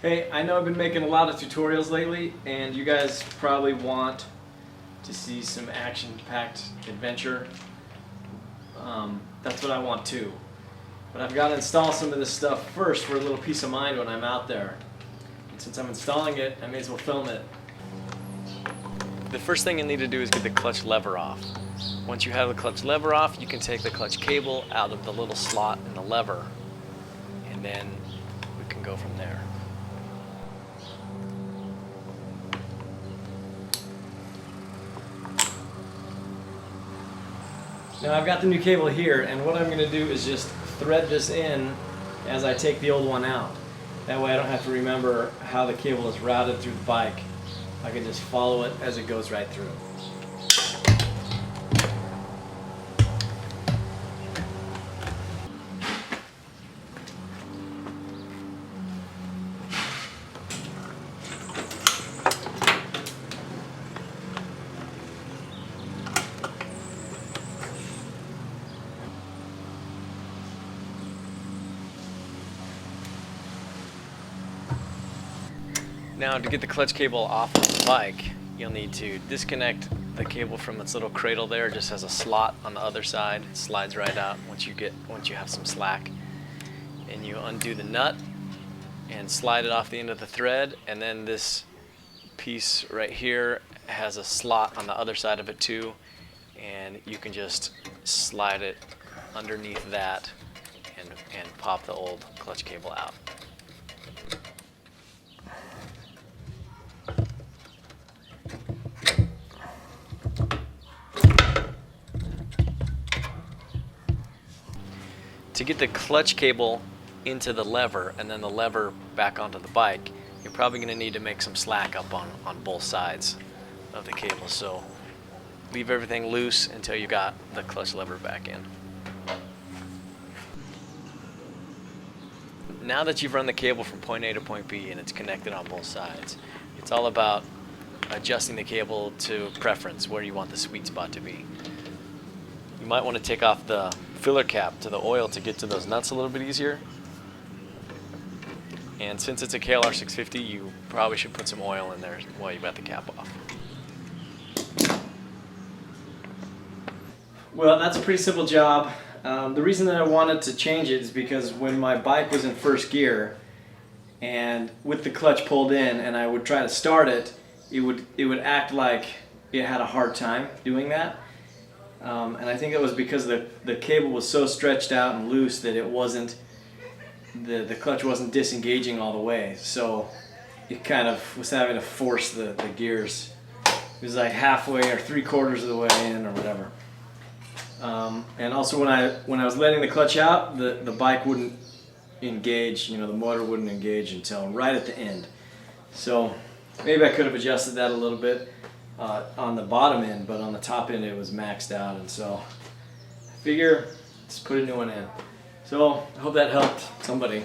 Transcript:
Hey, I know I've been making a lot of tutorials lately, and you guys probably want to see some action-packed adventure. That's what I want too. But I've got to install some of this stuff first for a little peace of mind when I'm out there. And since I'm installing it, I may as well film it. The first thing you need to do is get the clutch lever off. Once you have the clutch lever off, you can take the clutch cable out of the little slot in the lever, and then we can go from there. Now I've got the new cable here, and what I'm going to do is just thread this in as I take the old one out. That way I don't have to remember how the cable is routed through the bike. I can just follow it as it goes right through. Now, to get the clutch cable off of the bike, you'll need to disconnect the cable from its little cradle there. It just has a slot on the other side. It slides right out once you have some slack. And you undo the nut and slide it off the end of the thread, and then this piece right here has a slot on the other side of it too, and you can just slide it underneath that and pop the old clutch cable out. To get the clutch cable into the lever and then the lever back onto the bike, you're probably going to need to make some slack up on both sides of the cable. So leave everything loose until you got the clutch lever back in. Now that you've run the cable from point A to point B and it's connected on both sides, it's all about adjusting the cable to preference, where you want the sweet spot to be. You might want to take off the filler cap to the oil to get to those nuts a little bit easier. And since it's a KLR650, you probably should put some oil in there while you've got the cap off. Well, that's a pretty simple job. The reason that I wanted to change it is because when my bike was in first gear and with the clutch pulled in and I would try to start it, it would act like it had a hard time doing that. And I think it was because the cable was so stretched out and loose that it wasn't, the clutch wasn't disengaging all the way. So it kind of was having to force the gears. It was like halfway or 3/4 of the way in or whatever. And also when I was letting the clutch out, the bike wouldn't engage, the motor wouldn't engage until right at the end. So maybe I could have adjusted that a little bit on the bottom end, but on the top end it was maxed out, and so I figure let's put a new one in. So I hope that helped somebody.